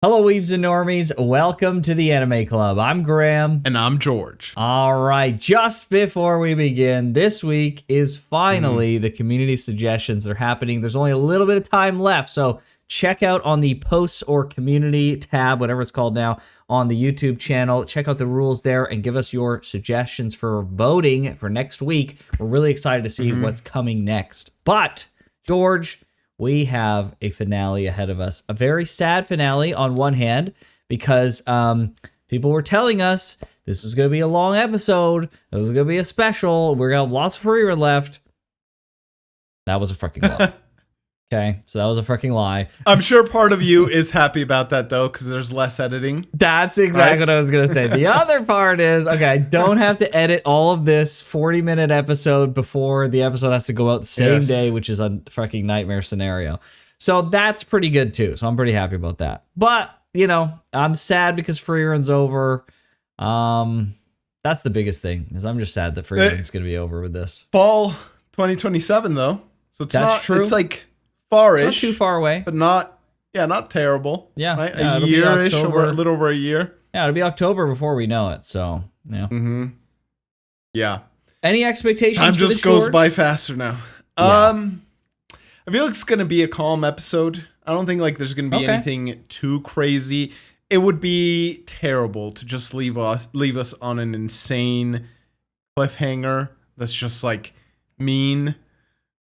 Hello, Weebs and Normies. Welcome to the Anime Club. I'm Graham. And I'm George. All right, just before we begin, this week is finally the community suggestions are happening. There's only a little bit of time left, so check out on the posts or community tab, whatever it's called now, on the YouTube channel. Check out the rules there and give us your suggestions for voting for next week. We're really excited to see what's coming next. But, George, we have a finale ahead of us. A very sad finale on one hand, because people were telling us this was going to be a long episode. It was going to be a special. We're going to have lots of Frieren left. That was a freaking lie. Okay, so that was a freaking lie. I'm sure part of you is happy about that, though, because there's less editing. That's exactly what I was going to say. The other part is, okay, I don't have to edit all of this 40-minute episode before the episode has to go out the same day, which is a freaking nightmare scenario. So that's pretty good, too. So I'm pretty happy about that. But, you know, I'm sad because Frieren's over. That's the biggest thing, is I'm just sad that Frieren's going to be over with this. Fall 2027, though. So it's That's true. It's like far-ish. It's not too far away. But not terrible. Yeah. Right? Yeah, a year-ish, or a little over a year. Yeah, it'll be October before we know it, so, yeah. Yeah. Any expectations Time for just this, goes George? by faster now. Yeah. I feel like it's going to be a calm episode. I don't think like there's going to be anything too crazy. It would be terrible to just leave us on an insane cliffhanger that's just like mean.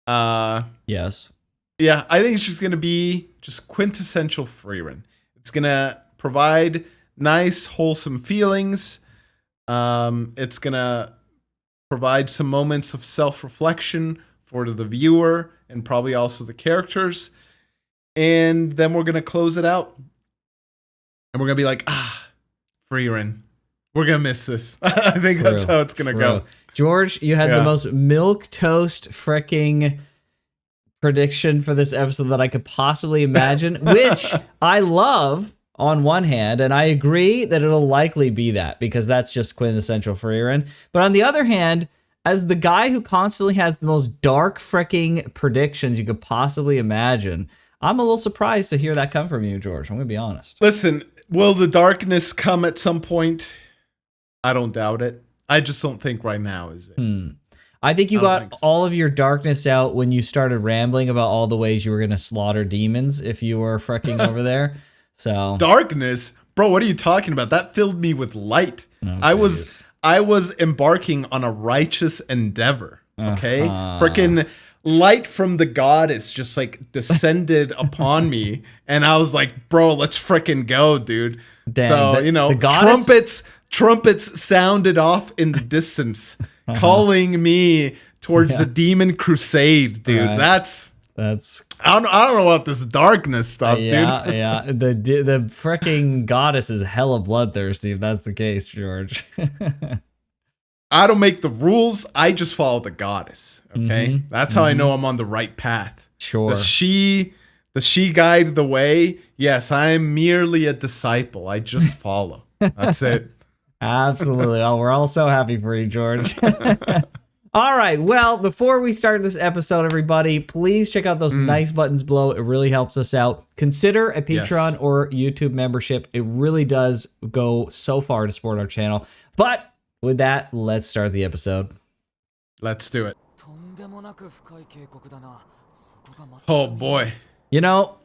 Yes. Yeah, I think it's just going to be just quintessential Frieren. It's going to provide nice, wholesome feelings. It's going to provide some moments of self-reflection for the viewer and probably also the characters. And then we're going to close it out. And we're going to be like, Frieren. We're going to miss this. I think that's how it's going to go. George, you had the most milquetoast freaking prediction for this episode that I could possibly imagine, which I love on one hand, and I agree that it'll likely be that, because that's just quintessential Frieren. But on the other hand, as the guy who constantly has the most dark freaking predictions you could possibly imagine, I'm a little surprised to hear that come from you, George. I'm going to be honest. Listen, will the darkness come at some point? I don't doubt it. I just don't think right now is it. I think you got all of your darkness out when you started rambling about all the ways you were going to slaughter demons if you were freaking over there. So darkness? Bro, what are you talking about? That filled me with light. Oh, I was embarking on a righteous endeavor. Okay? Freaking light from the goddess just like descended upon me, and I was like, bro, let's freaking go, dude. Damn, so, the goddess? Trumpets sounded off in the distance, calling me towards the demon crusade, dude. Right. That's I don't know about this darkness stuff, dude. Yeah. The freaking goddess is hella bloodthirsty if that's the case, George. I don't make the rules. I just follow the goddess. Okay, that's how I know I'm on the right path. Sure. Does she guide the way? Yes, I am merely a disciple. I just follow. That's it. Absolutely. Oh, we're all so happy for you, George. All right. Well, before we start this episode, everybody, please check out those nice buttons below. It really helps us out. Consider a Patreon or YouTube membership. It really does go so far to support our channel. But with that, let's start the episode. Let's do it. Oh, boy. You know,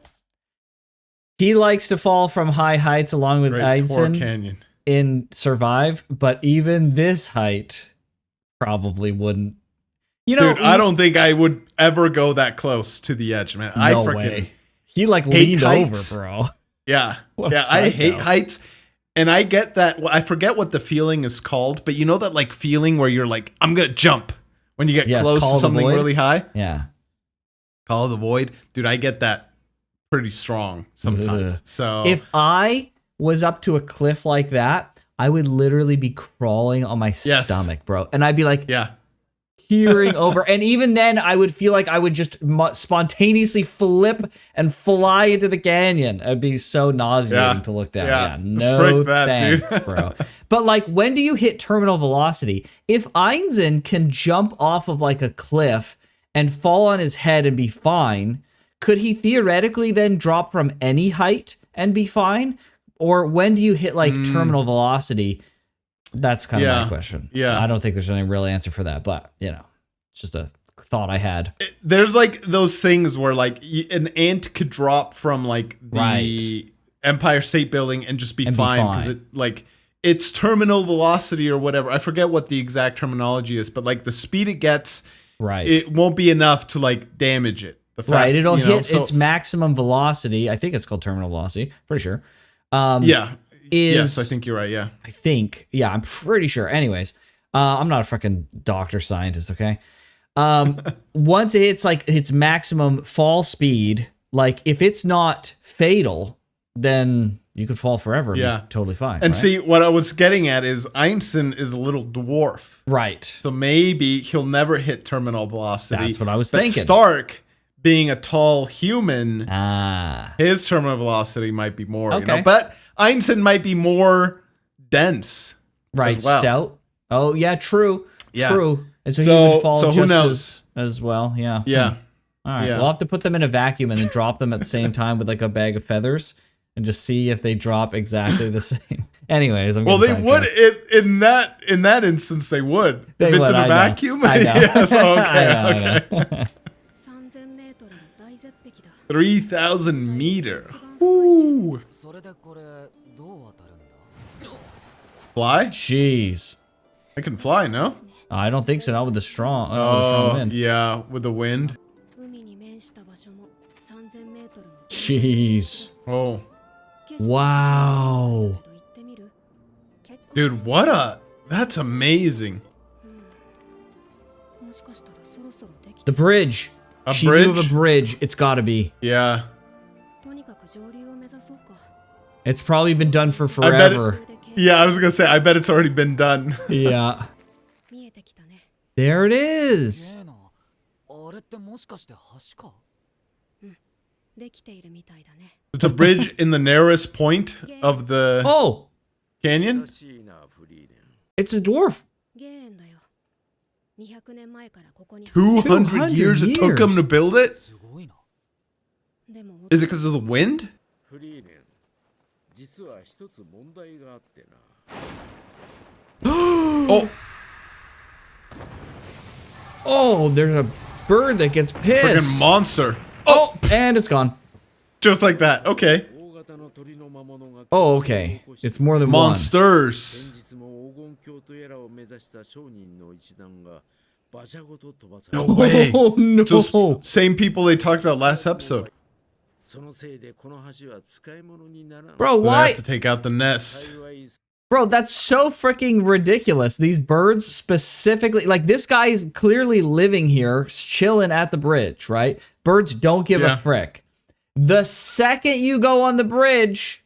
he likes to fall from high heights along with Einstein Canyon in Survive, but even this height probably wouldn't. You know, dude, I don't think I would ever go that close to the edge, man. I freaking way. He like leaned heights. Over, bro. Yeah. I hate heights. And I get that. I forget what the feeling is called, but you know that like feeling where you're like, I'm going to jump when you get close to something really high? Yeah. Call of the void. Dude, I get that pretty strong sometimes. So if I was up to a cliff like that, I would literally be crawling on my stomach, bro. And I'd be like, peering over. And even then, I would feel like I would just spontaneously flip and fly into the canyon. It'd be so nauseating to look down. Yeah, no thanks, dude. Bro. But like, when do you hit terminal velocity? If Einstein can jump off of like a cliff and fall on his head and be fine, could he theoretically then drop from any height and be fine? Or when do you hit like terminal velocity? That's kind of my question. Yeah. I don't think there's any real answer for that, but you know, it's just a thought I had. There's like those things where like an ant could drop from like the Empire State Building and just be fine because it like its terminal velocity or whatever. I forget what the exact terminology is, but like the speed it gets, it won't be enough to like damage it. It'll hit its maximum velocity. I think it's called terminal velocity. Pretty sure. Yes, I think you're right. Yeah. I think. Yeah, I'm pretty sure. Anyways, I'm not a fucking doctor scientist, okay? Once it hits like its maximum fall speed, like if it's not fatal, then you could fall forever and be totally fine. And see, what I was getting at is Einstein is a little dwarf. Right. So maybe he'll never hit terminal velocity. That's what I was thinking. Stark, being a tall human, his terminal velocity might be more, you know? But Einstein might be more dense. Right, as well. Stout. Oh, yeah, true. Yeah. True. And so he would fall so just who knows? As well. Yeah. Yeah. All right. We'll have to put them in a vacuum and then drop them at the same time with like a bag of feathers and just see if they drop exactly the same. Anyways, well, they would in that instance. They would. If it's in a vacuum. I know. Yes. Okay. I know. 3,000 meter. Woo. Fly? Jeez. I can fly, no? I don't think so. Not with the strong wind. Yeah, with the wind. Jeez. Oh. Wow. Dude, that's amazing. The bridge. She knew of a bridge. It's gotta be. Yeah. It's probably been done for forever. I was gonna say, I bet it's already been done. Yeah. There it is. It's a bridge in the narrowest point of the canyon. It's a dwarf. 200 years it took them to build it? Is it because of the wind? Oh. Oh, there's a bird that gets pissed. Freaking monster. Oh, and it's gone. Just like that. Okay. Oh, okay. It's more than monsters. No way. Oh, no. Just same people they talked about last episode. Bro, why? They have to take out the nest. Bro, that's so freaking ridiculous. These birds specifically, like this guy is clearly living here, chilling at the bridge, right? Birds don't give a frick. The second you go on the bridge,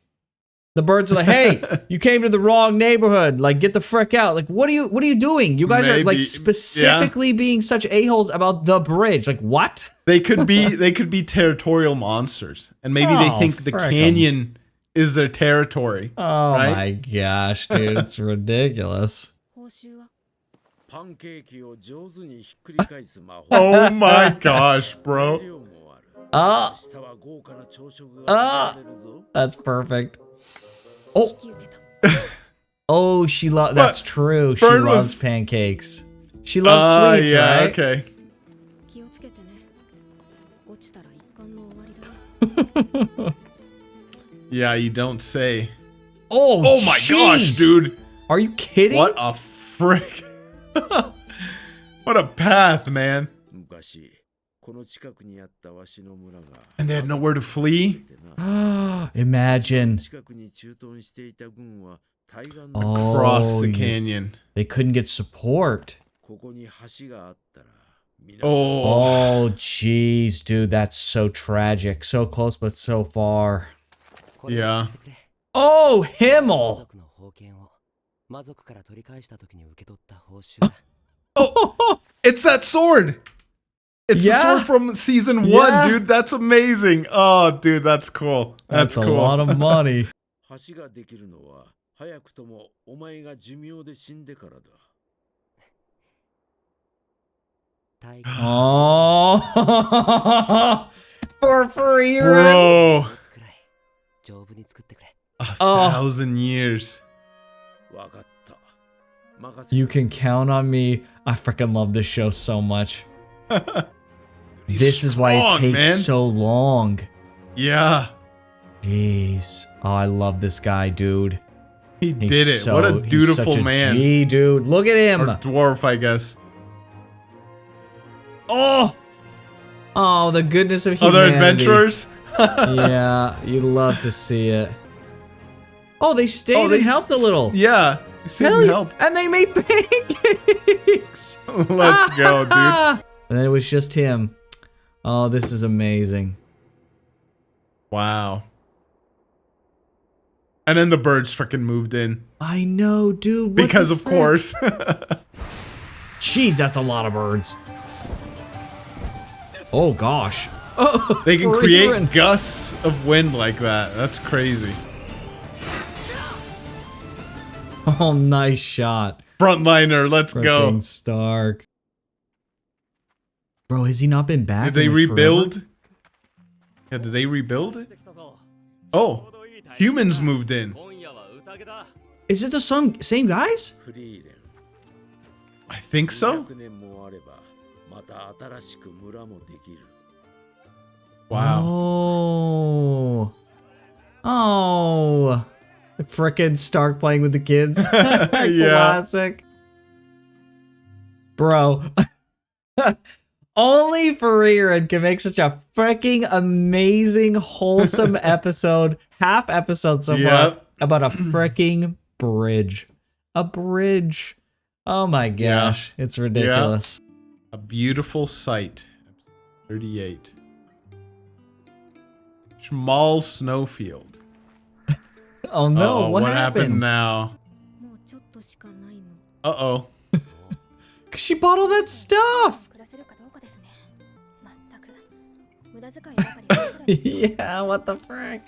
the birds are like, "Hey, you came to the wrong neighborhood. Like, get the frick out." Like, what are you doing? You guys are like specifically being such a-holes about the bridge. Like, what? They could be territorial monsters, and maybe they think the canyon is their territory. Oh my gosh, dude, it's ridiculous. Oh my gosh, bro. That's perfect. Oh. Oh, she loves. That's true. She loves pancakes. She loves sweets, right? Okay. Yeah, you don't say. Oh my gosh, dude. Are you kidding? What a frick. What a path, man. And they had nowhere to flee? Imagine. Across the canyon. They couldn't get support. Oh, jeez, dude, that's so tragic. So close, but so far. Yeah. Oh, Himmel. Oh, it's that sword. It's the sword from season 1, dude. That's amazing. Oh, dude, that's cool. That's a cool. lot of money. Oh, for Frieren. Bro. 1,000 years. You can count on me. I freaking love this show so much. This is why it takes so long. Yeah. Jeez. Oh, I love this guy, dude. He did it. What a dutiful man. G, dude. Look at him. Or dwarf, I guess. Oh. Oh, the goodness of humanity. Other adventurers? Yeah, you love to see it. Oh, they stayed and helped a little. Yeah, they stayed and helped. And they made pancakes. Let's go, dude. And then it was just him. Oh, this is amazing. Wow. And then the birds freaking moved in. I know, dude. Because of course. Jeez, that's a lot of birds. Oh, gosh. Oh, they can create gusts of wind like that. That's crazy. Oh, nice shot. Frontliner, let's go. Stark. Bro, has he not been back? Did they rebuild? Yeah, did they rebuild it? Oh, humans moved in. Is it the same guys? I think so. Wow. Oh. Oh. Frickin' Stark playing with the kids. Classic. Bro. Only Frieren can make such a freaking amazing, wholesome episode, half episode so far, about a freaking bridge. A bridge. Oh my gosh. Yeah. It's ridiculous. Yeah. A beautiful sight. 38. Small snowfield. Oh no, what happened now? Uh-oh. She bought all that stuff. Yeah, what the frick?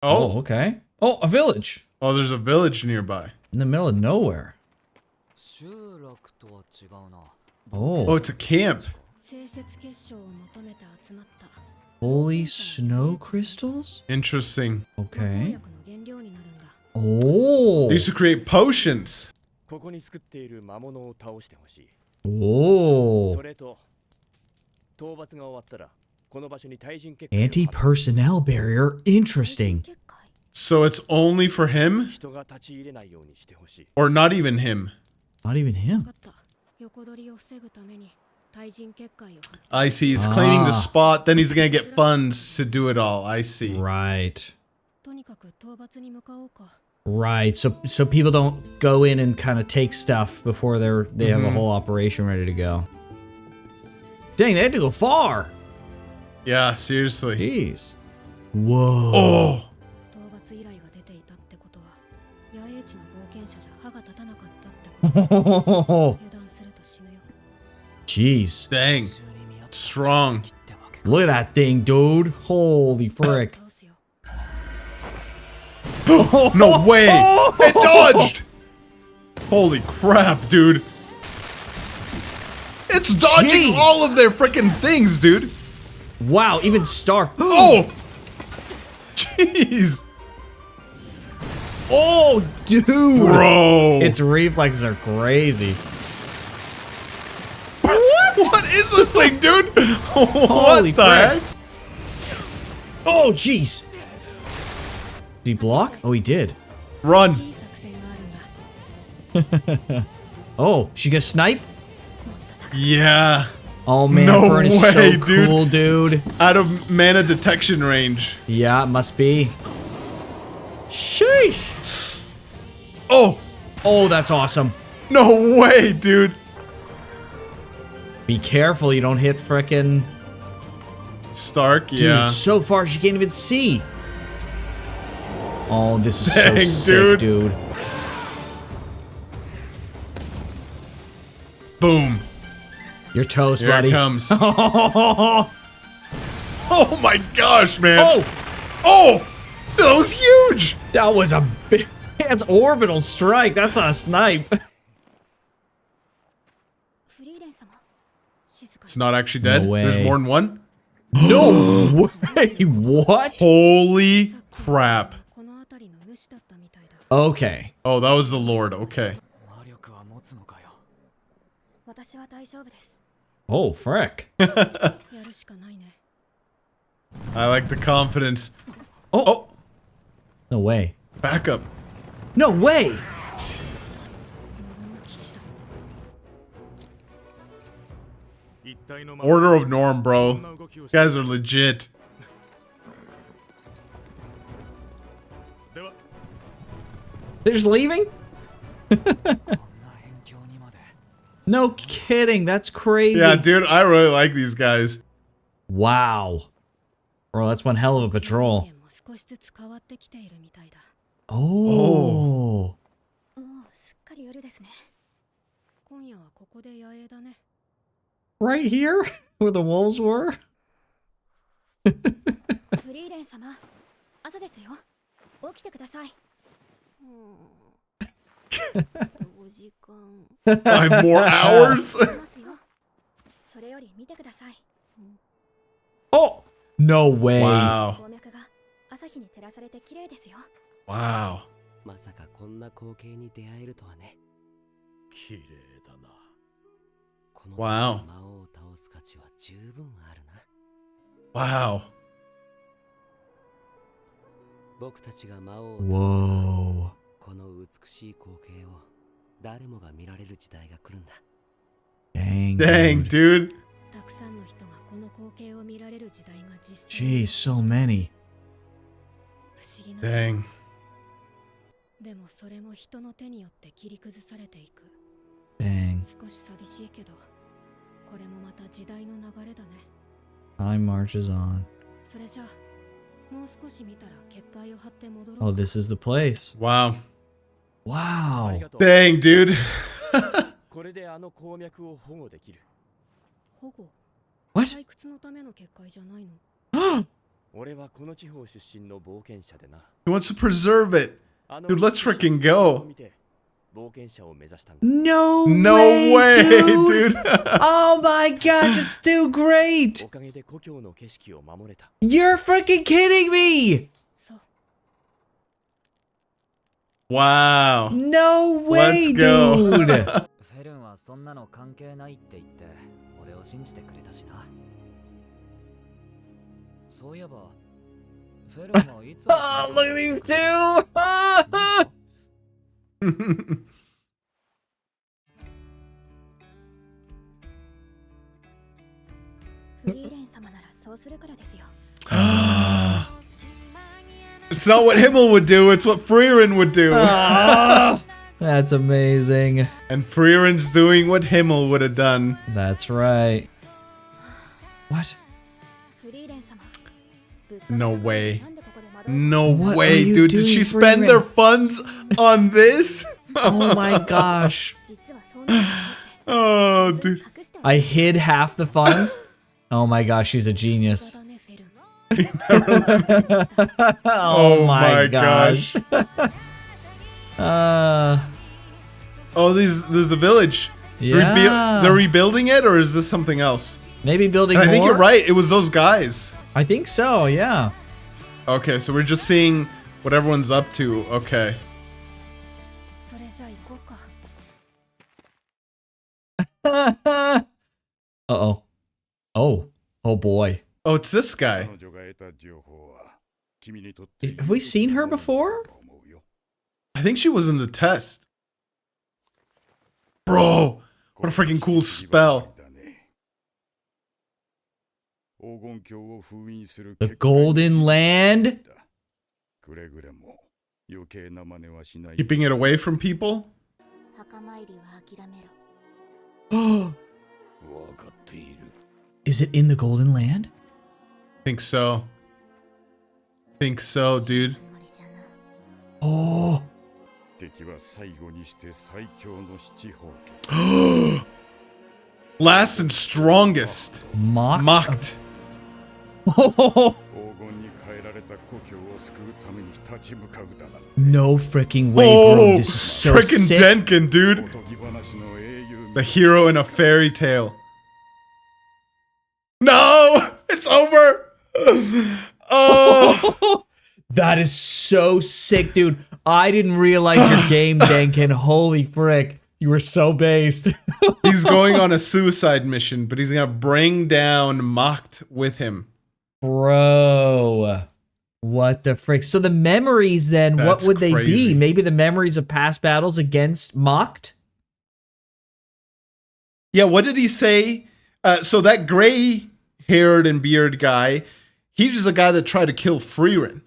Oh, okay. Oh, a village. Oh, there's a village nearby. In the middle of nowhere. Oh, it's a camp. Holy snow crystals? Interesting. Okay. Oh. They used to create potions. Oh. Anti-personnel barrier. Interesting. So it's only for him? Or not even him? Not even him. I see. He's claiming the spot, then he's gonna get funds to do it all. I see. Right. Right. So people don't go in and kind of take stuff before they have a whole operation ready to go. Dang, they had to go far. Yeah, seriously. Jeez. Whoa. Oh. Jeez. Dang. Strong. Look at that thing, dude. Holy frick. No way. It dodged. Holy crap, dude. It's dodging all of their freaking things, dude. Wow, even Stark. Oh. Jeez. Oh, dude. Bro. Its reflexes are crazy. What is this thing, dude? Holy what the heck? Oh, jeez. Did he block? Oh, he did. Run. Oh, she gonna snipe? Yeah. Oh man, no Fern is way, so cool, dude. Out of mana detection range. Yeah, it must be. Sheesh. Oh. Oh, that's awesome. No way, dude. Be careful you don't hit frickin' Stark, dude, yeah. so far she can't even see. Oh, this is Dang, so sick, dude. Boom. You're toast, Here buddy. Here it comes. Oh my gosh, man. Oh! Oh! That was huge! That was a big... That's orbital strike. That's not a snipe. It's not actually dead. No way. There's more than one. No way. What? Holy crap. Okay. Oh, that was the Lord. Okay. Oh, frick. I like the confidence. Oh. No way. Back up. No way. Order of Norm, bro. These guys are legit. They're just leaving? No kidding. That's crazy. Yeah, dude, I really like these guys. Wow. Bro, that's one hell of a patrol. Oh. Right here? Where the wolves were? Five more hours? Oh! No way. Wow. Wow. Wow. Wow. Whoa. Dang, dude. Jeez, so many. Dang. Dang. Time marches on. Oh, this is the place. Wow. Wow. Dang, dude. What? He wants to preserve it. Dude, let's freaking go. No way, dude. Oh my gosh, it's too great. You're freaking kidding me. Wow. No way, Let's go. dude. Oh, look at these two. It's not what Himmel would do, it's what Frieren would do. That's amazing. And Frieren's doing what Himmel would have done. That's right. What? No way. No What way, are you dude. Did doing, she spend Frieren? their funds on this? Oh my gosh. Oh, dude. I hid half the funds. Oh my gosh, she's a genius. Oh my gosh. Oh, this is the village. Yeah. They're rebuilding it, or is this something else? Maybe building And I more? think you're right. It was those guys. I think so, yeah. Okay, so we're just seeing what everyone's up to. Okay. Uh-oh. Oh. Oh boy. Oh, it's this guy. Have we seen her before? I think she was in the test. Bro, what a freaking cool spell. The Golden Land? Keeping it away from people? Is it in the Golden Land? Think so. Think so, dude. Oh. Last and strongest. Mocked. Mocked. No freaking way, bro. This is so frickin' sick. Denkin, dude. The hero in a fairy tale. No, it's over. Oh, That is so sick, dude. I didn't realize your game, Denken. Holy frick. You were so based. he's going on a suicide mission, but he's gonna bring down Mocked with him. Bro. What the frick? So the memories then, what That's would they crazy. be? Maybe the memories of past battles against Mocked? Yeah, what did he say? So that gray-haired and beard guy, he was the guy that tried to kill Frieren.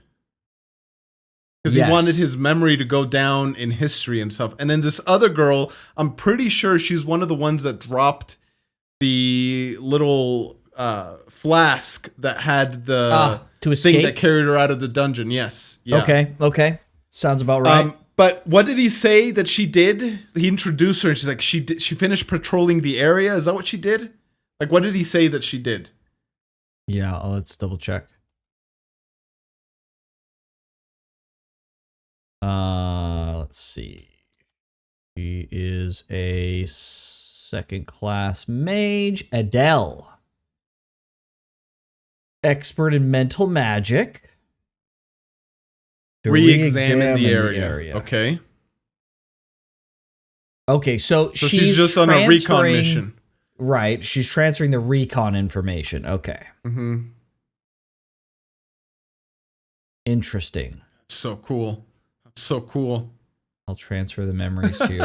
Because Yes. he wanted his memory to go down in history and stuff. And then this other girl, I'm pretty sure she's one of the ones that dropped the little flask that had the to thing escape? that carried her out of the dungeon. Yes. Yeah. Okay. Sounds about right. But what did he say that she did? He introduced her and she's like, she finished patrolling the area. Is that what she did? Like, what did he say that she did? Yeah, let's double check. Let's see. She is a second class mage, Adele. Expert in mental magic. To Re-examine the area. Okay. Okay, so she's just on a recon transferring- mission. Right, she's transferring the recon information. Okay. Mm-hmm. Interesting. So cool. That's so cool. I'll transfer the memories to you.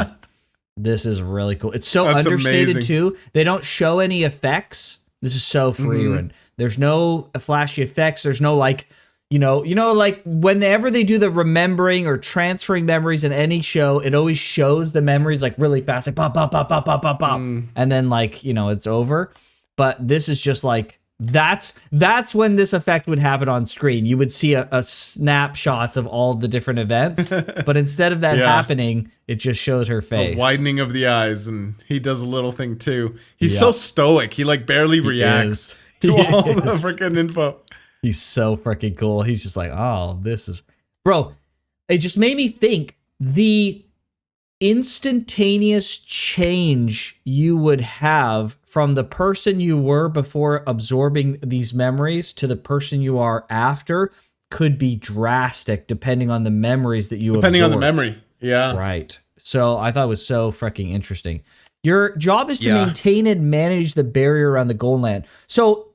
This is really cool. It's so That's understated amazing. too. They don't show any effects. This is so Frieren. There's no flashy effects. There's no like, like whenever they do the remembering or transferring memories in any show, it always shows the memories like really fast, like pop, pop, pop, pop, pop, pop, pop, and then like it's over. But this is just like that's when this effect would happen on screen. You would see a snapshots of all the different events, but instead of that Yeah. happening, it just shows her face. The widening of the eyes, and he does a little thing too. He's Yeah. so stoic. He like barely reacts to all the freaking info. He's so freaking cool. He's just like, oh, this is... Bro, it just made me think the instantaneous change you would have from the person you were before absorbing these memories to the person you are after could be drastic depending on the memories that you Depending on the absorbed. memory. Yeah. Right. So I thought it was so freaking interesting. Your job is to Yeah. maintain and manage the barrier around the Golden Land. So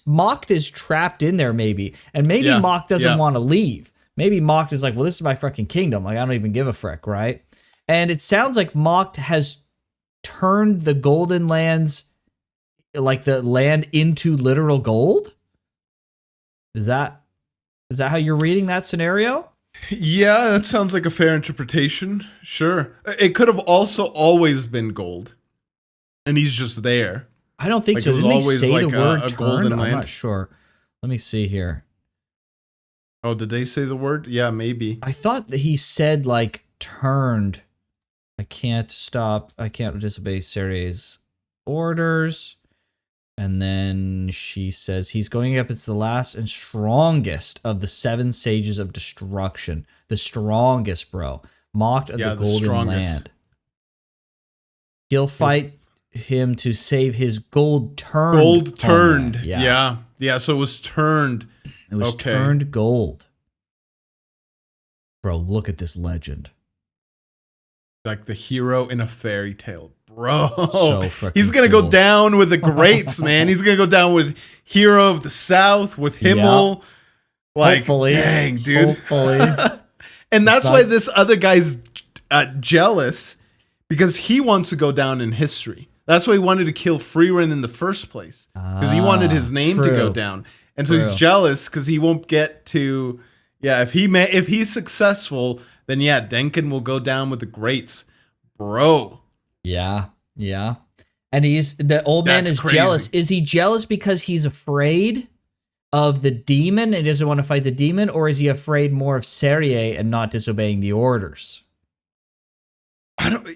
Mocked is trapped in there maybe. And maybe Yeah. Mocked doesn't Yeah. want to leave. Maybe Mocked is like, well, this is my freaking kingdom. Like, I don't even give a frick, right? And it sounds like Mocked has turned the Golden Lands, like the land, into literal gold? Is that how you're reading that scenario? Yeah, that sounds like a fair interpretation. Sure. It could have also always been gold. And he's just there. I don't think Like, so. it was Didn't they always say like the word a turned? golden I'm land. not sure. Let me see here. Oh, did they say the word? Yeah, maybe. I thought that he said like turned. I can't disobey Serie's orders. And then she says he's going up against the last and strongest of the 7 sages of destruction. The strongest, bro. Mocked of Yeah, the the Golden strongest. Land. He'll fight him to save his gold turned. Gold homeland. turned. Yeah, so it was turned. It was Okay. turned gold. Bro, look at this legend. Like the hero in a fairy tale. Bro. So freaking He's going to cool. go down with the greats, man. He's going to go down with Hero of the South, with Himmel. Like, Hopefully. dang, dude. Hopefully. And that's It's why not- this other guy's jealous, because he wants to go down in history. That's why he wanted to kill Frieren in the first place, because he wanted his name to go true. down. And so True. he's jealous because he won't get to. Yeah, if he's successful, then yeah, Denken will go down with the greats, bro. Yeah. And the old man That's is crazy. jealous. Is he jealous because he's afraid of the demon and doesn't want to fight the demon, or is he afraid more of Serie and not disobeying the orders?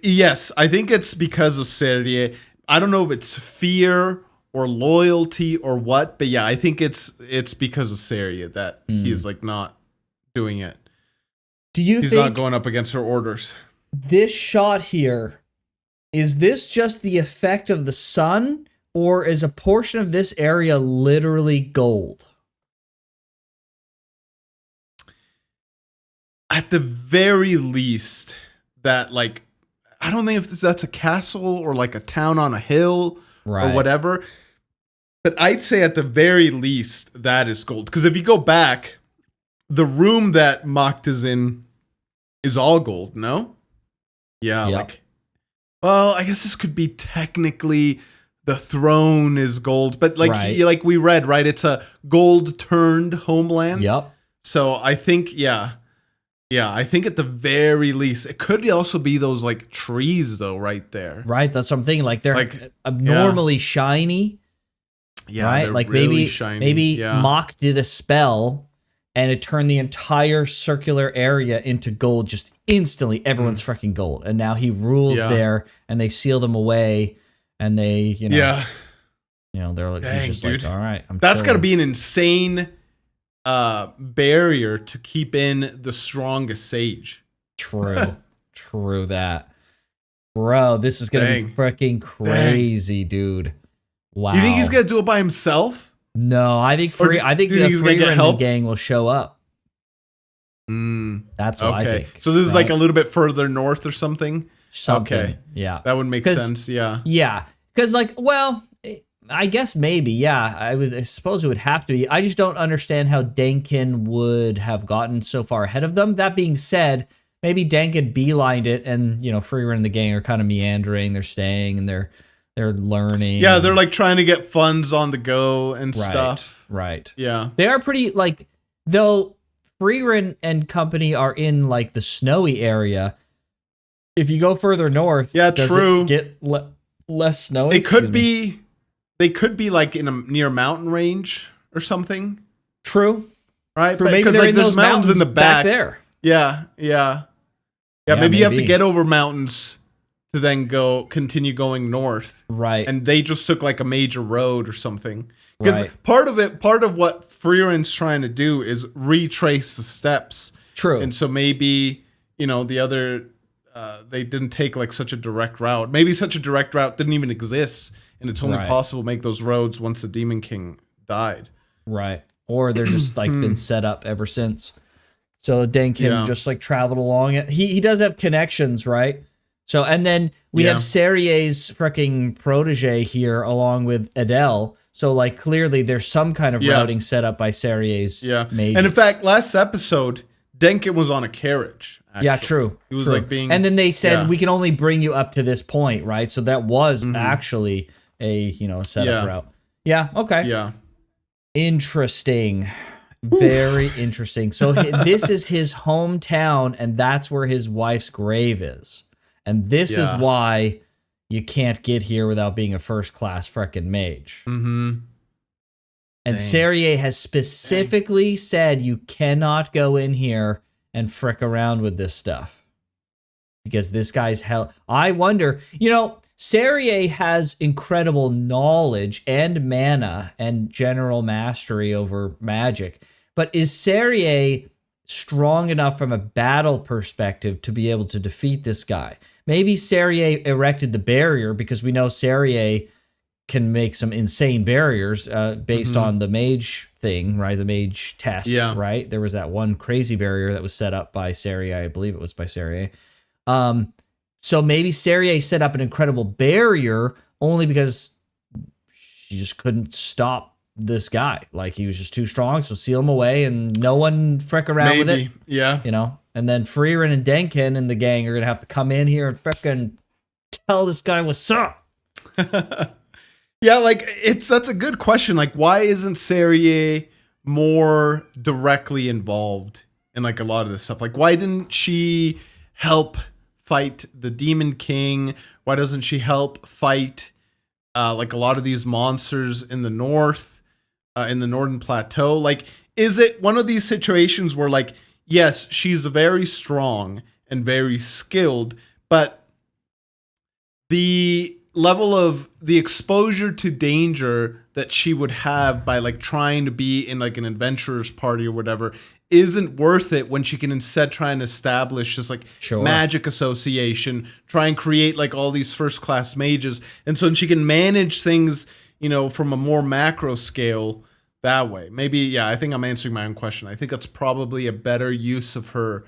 Yes, I think it's because of Serie. I don't know if it's fear or loyalty or what, but yeah, I think it's because of Serie that he's like not doing it. Do you He's think not going up against her orders. this shot here, is this just the effect of the sun, or is a portion of this area literally gold? At the very least, that like, I don't think if that's a castle or like a town on a hill or whatever. But I'd say at the very least that is gold. Because if you go back, the room that Macht is in is all gold, no? Yeah, like, well, I guess this could be technically the throne is gold, but like like we read, right? It's a gold turned homeland. Yep. So I think, I think at the very least, it could also be those like trees though, right there. Right, that's what I'm thinking. Like they're like abnormally shiny. Yeah, right. Like really shiny. Maybe Macht did a spell and it turned the entire circular area into gold just instantly. Everyone's freaking gold, and now he rules there, and they seal them away, and they, you know, they're like, he's just like, all right, that's got to be an insane barrier to keep in the strongest sage. True that, bro. This is gonna be freaking crazy, dude. Wow. You think he's gonna do it by himself? No, I think the Frieren and gang will show up. That's what I think. So this is like a little bit further north or something? Okay. Yeah. That would make sense, yeah. Yeah. Because, like, well, I guess maybe, yeah. I suppose it would have to be. I just don't understand how Denkin would have gotten so far ahead of them. That being said, maybe Denkin beelined it, and, you know, Frieren and the gang are kind of meandering. They're staying, and they're learning. Yeah, they're like trying to get funds on the go and stuff. Right. Yeah. They are pretty, like, though Frieren and company are in like the snowy area. If you go further north, does it get less snowy? It could be, they could be like in a near mountain range or something. True. Right? But because like there's mountains in the back there. Yeah, maybe you have to get over mountains to then continue going north. Right. And they just took like a major road or something. Because part of what Frieren's trying to do is retrace the steps. True. And so maybe, you know, the other, they didn't take like such a direct route. Maybe such a direct route didn't even exist. And it's only possible to make those roads once the Demon King died. Right. Or they're just like been set up ever since. So Denkin just like traveled along it. He does have connections, right? So, and then we have Serrier's freaking protege here along with Adele. So, like, clearly there's some kind of routing set up by Serrier's mages. And in fact, last episode, Denkin was on a carriage. Actually. Yeah, true. He was like being... And then they said, we can only bring you up to this point, right? So that was actually a setup route. Yeah, okay. Yeah. Interesting. Very interesting. So this is his hometown, and that's where his wife's grave is. And this is why you can't get here without being a first-class frickin' mage. Mm-hmm. And Serrier has specifically said you cannot go in here and frick around with this stuff. Because this guy's hell. I wonder, Serrier has incredible knowledge and mana and general mastery over magic. But is Serrier strong enough from a battle perspective to be able to defeat this guy? Maybe Serrier erected the barrier because we know Serrier can make some insane barriers based on the mage thing, right? The mage test, right? There was that one crazy barrier that was set up by Serrier. I believe it was by Serrier. So maybe Serrier set up an incredible barrier only because she just couldn't stop this guy. Like, he was just too strong, so seal him away and no one frick around with it. Yeah. And then Frieren and Denkin and the gang are going to have to come in here and frickin' tell this guy what's up. Yeah, like, that's a good question. Like, why isn't Serrier more directly involved in, like, a lot of this stuff? Like, why didn't she help fight the Demon King? Why doesn't she help fight, like, a lot of these monsters in the north, in the Northern Plateau? Like, is it one of these situations where, like, yes, she's very strong and very skilled, but the level of the exposure to danger that she would have by like trying to be in like an adventurer's party or whatever isn't worth it when she can instead try and establish just like magic association, try and create like all these first class mages. And so she can manage things, from a more macro scale that way. Maybe, yeah, I think I'm answering my own question. I think that's probably a better use of her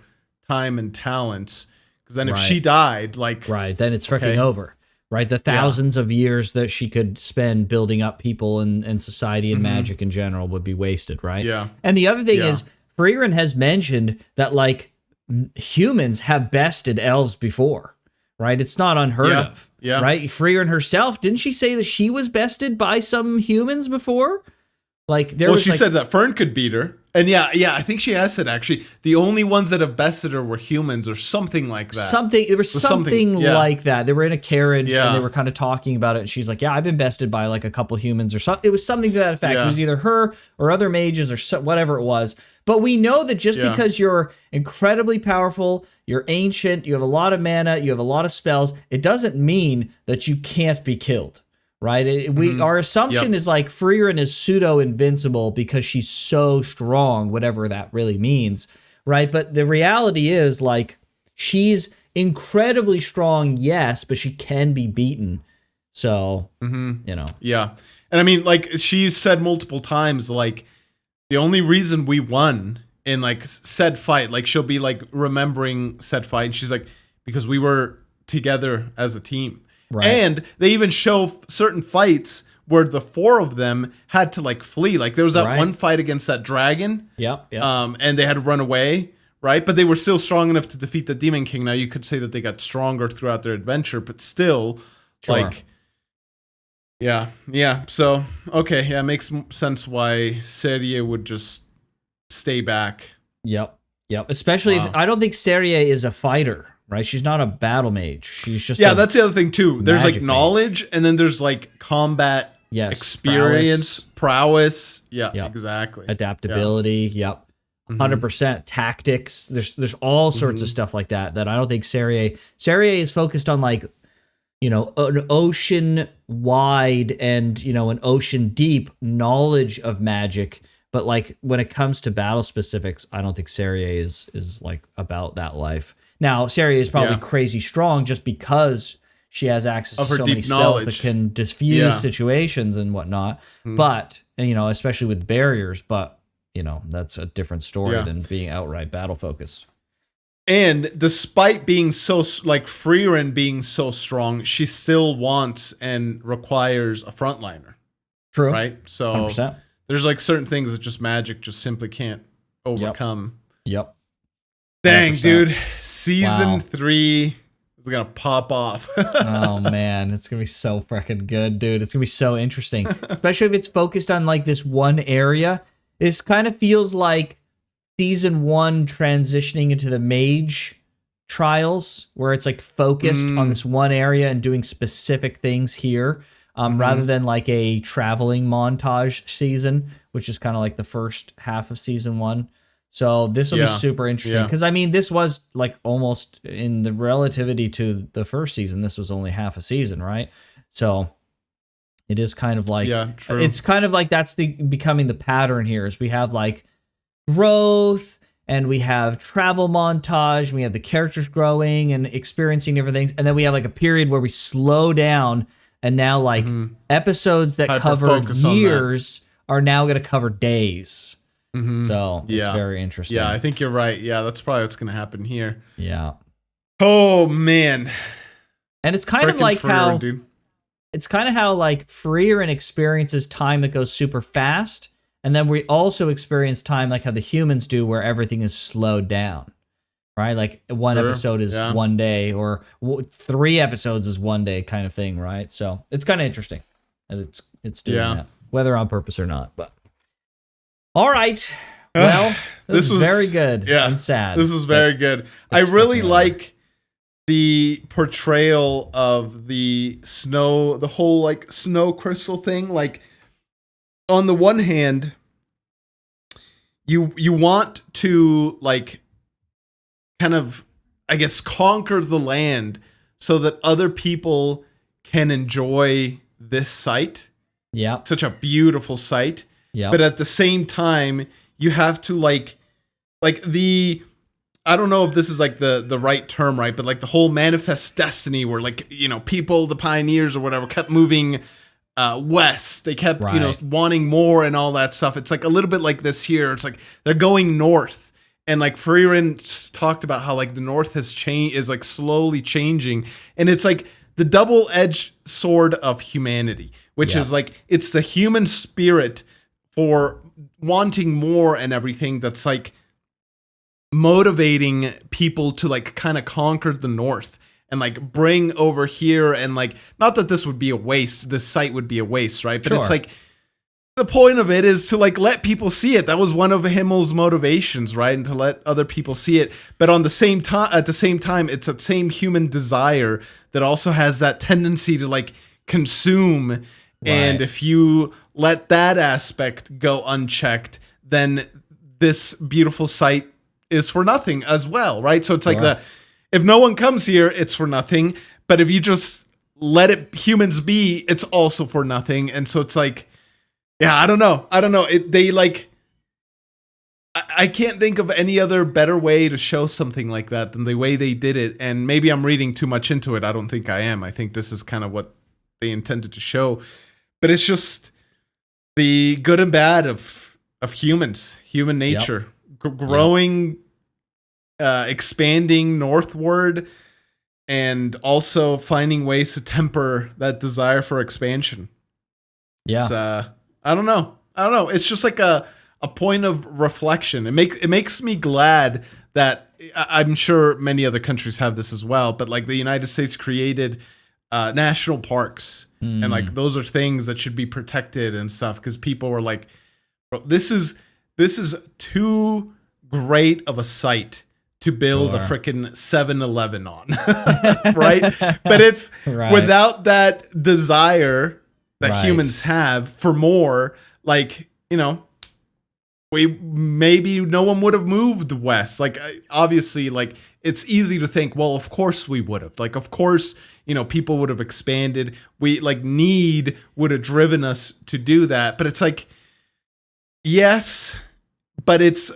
time and talents. Because then if she died, like... Right, then it's freaking over. Right, the thousands of years that she could spend building up people and society and magic in general would be wasted, right? Yeah. And the other thing is, Frieren has mentioned that, like, humans have bested elves before, right? It's not unheard of, right? Frieren herself, didn't she say that she was bested by some humans before? Like, she said that Fern could beat her. And I think she has said, actually, the only ones that have bested her were humans or something like that. There was something like that. They were in a carriage and they were kind of talking about it. And she's like, yeah, I've been bested by like a couple humans or something. It was something to that effect. It was either her or other mages or whatever it was. But we know that just because you're incredibly powerful, you're ancient, you have a lot of mana, you have a lot of spells, it doesn't mean that you can't be killed. Right? Our assumption is like Frieren is pseudo invincible because she's so strong, whatever that really means, right? But the reality is, like, she's incredibly strong, yes, but she can be beaten. So, Yeah. And I mean, like, she said multiple times, like, the only reason we won in, like, said fight, like, she'll be, like, remembering said fight, and she's like, because we were together as a team. Right. And they even show certain fights where the four of them had to, like, flee. Like, there was that one fight against that dragon. And they had to run away, right? But they were still strong enough to defeat the Demon King. Now, you could say that they got stronger throughout their adventure, but still, like... Yeah. So, okay. Yeah, it makes sense why Serie would just stay back. Yep. Especially if... I don't think Serie is a fighter. Right, she's not a battle mage. She's just that's the other thing too. There's like knowledge, and then there's like combat experience, prowess. Yeah, exactly. Adaptability. Yep, 100%. Tactics. There's all sorts of stuff like that I don't think Serie is focused on, like, an ocean wide and an ocean deep knowledge of magic. But, like, when it comes to battle specifics, I don't think Serie is like about that life. Now, Serie is probably crazy strong just because she has access to so many spells that can diffuse situations and whatnot. But, especially with barriers, but, that's a different story than being outright battle focused. And despite being so, like, Frieren being so strong, she still wants and requires a frontliner. True. Right? So 100%. There's, like, certain things that just magic just simply can't overcome. Yep. Dang, 100%. Dude. Season 3 is going to pop off. Oh, man. It's going to be so freaking good, dude. It's going to be so interesting. Especially if it's focused on, like, this one area. This kind of feels like Season 1 transitioning into the mage trials, where it's, like, focused on this one area and doing specific things here, rather than, like, a traveling montage season, which is kind of like the first half of Season 1. So this will be super interesting because, I mean, this was, like, almost in the relativity to the first season. This was only half a season, right? So it is kind of like, it's kind of like that's becoming the pattern here is we have, like, growth and we have travel montage and we have the characters growing and experiencing different things. And then we have, like, a period where we slow down and now, like, episodes that cover years are now going to cover days. So it's very interesting. Yeah, I think you're right. Yeah, that's probably what's going to happen here. Yeah. Oh, man. And it's kind of like Frieren, how like Frieren experiences time that goes super fast, and then we also experience time like how the humans do, where everything is slowed down. Right? Like one episode is 1 day, or 3 episodes is 1 day, kind of thing. Right? So it's kind of interesting, and it's doing that, whether on purpose or not, but. All right. Well, this was very good and sad. This was very good. I really like the portrayal of the snow, the whole, like, snow crystal thing. Like, on the one hand, you want to, like, kind of, I guess, conquer the land so that other people can enjoy this sight. Yeah. Such a beautiful sight. Yeah. But at the same time, you have to, like the, I don't know if this is, like, the right term, right? But, like, the whole manifest destiny where, like, people, the pioneers or whatever, kept moving west. They kept, Right. wanting more and all that stuff. It's like a little bit like this here. It's like they're going north. And like Frieren talked about how like the north has changed, is like slowly changing. And it's like the double-edged sword of humanity, which is like, it's the human spirit for wanting more and everything that's like motivating people to like kind of conquer the north and like bring over here. And like, not that this would be a waste, this site would be a waste, right? But it's like, the point of it is to like let people see it. That was one of Himmel's motivations, right? And to let other people see it. But on the same time, at the same time, it's that same human desire that also has that tendency to like consume. Right. And if you let that aspect go unchecked, then this beautiful site is for nothing as well, right? So it's like if no one comes here, it's for nothing. But if you just let it humans be, it's also for nothing. And so it's like, yeah, I don't know. They like, I can't think of any other better way to show something like that than the way they did it. And maybe I'm reading too much into it. I don't think I am. I think this is kind of what they intended to show. But it's just the good and bad of humans, human nature, growing, expanding northward, and also finding ways to temper that desire for expansion. Yeah. It's, I don't know. It's just like a point of reflection. It makes me glad that I'm sure many other countries have this as well, but like the United States created national parks, and like those are things that should be protected and stuff, because people were like, bro, this is too great of a site to build a freaking 7-Eleven on, right? But it's without that desire that humans have for more, like, maybe no one would have moved west. Like, obviously, like, it's easy to think, well, of course we would have. Like, of course, people would have expanded. Need would have driven us to do that. But it's like, yes, but it's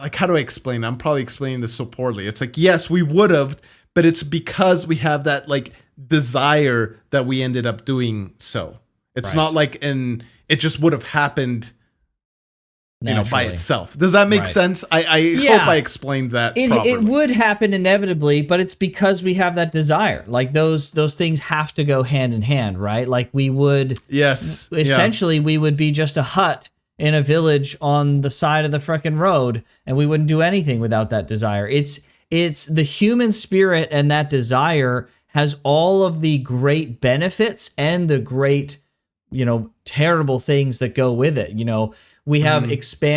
like, how do I explain? I'm probably explaining this so poorly. It's like, yes, we would have, but it's because we have that like desire that we ended up doing so. It's not like it just would have happened, by itself. Does that make sense? I hope I explained that properly. It would happen inevitably, but it's because we have that desire. Like those things have to go hand in hand, right? Like we would, essentially, we would be just a hut in a village on the side of the frickin' road, and we wouldn't do anything without that desire. It's the human spirit, and that desire has all of the great benefits and the great, terrible things that go with it. We have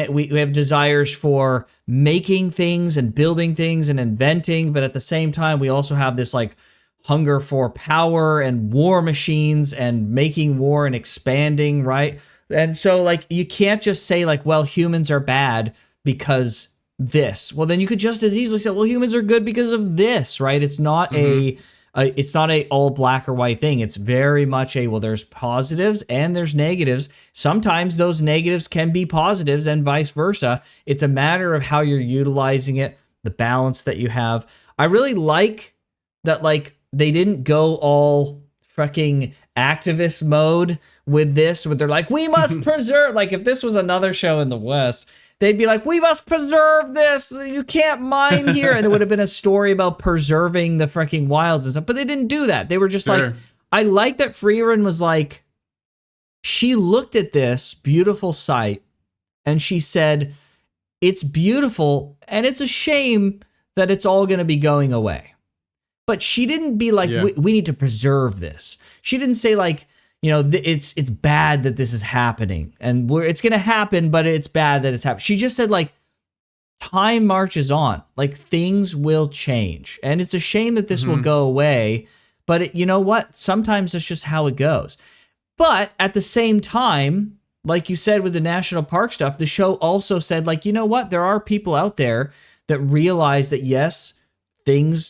we have desires for making things and building things and inventing, but at the same time, we also have this like hunger for power and war machines and making war and expanding, right? And so like you can't just say like, well, humans are bad because this. Well, then you could just as easily say, well, humans are good because of this, right? It's not it's not a all black or white thing. It's very much well, there's positives and there's negatives. Sometimes those negatives can be positives and vice versa. It's a matter of how you're utilizing it, the balance that you have. I really like that, like, they didn't go all fucking activist mode with this, where they're like, we must preserve, like if this was another show in the West, they'd be like, we must preserve this. You can't mine here. And there would have been a story about preserving the freaking wilds and stuff. But they didn't do that. They were just like, I like that Frieren was like, she looked at this beautiful site and she said, it's beautiful and it's a shame that it's all going to be going away. But she didn't be like, we need to preserve this. She didn't say like, it's bad that this is happening, and it's going to happen, but it's bad that it's happening. She just said, like, time marches on. Like, things will change, and it's a shame that this will go away, but you know what? Sometimes that's just how it goes. But at the same time, like you said with the national park stuff, the show also said, like, you know what? There are people out there that realize that, yes,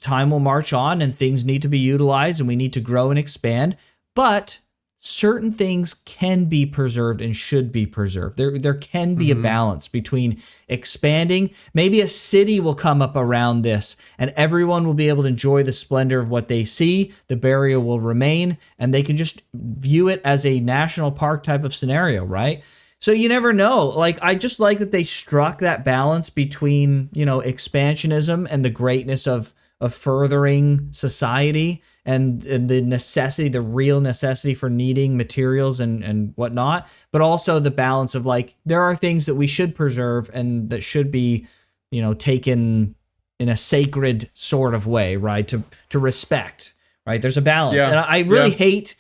time will march on, and things need to be utilized, and we need to grow and expand, but certain things can be preserved and should be preserved. There can be a balance between expanding. Maybe a city will come up around this and everyone will be able to enjoy the splendor of what they see. The barrier will remain and they can just view it as a national park type of scenario, right? So you never know. Like, I just like that they struck that balance between, expansionism and the greatness of furthering society and the necessity, the real necessity for needing materials and whatnot, but also the balance of like, there are things that we should preserve and that should be, taken in a sacred sort of way, right? To respect, right? There's a balance. Yeah. And I really hate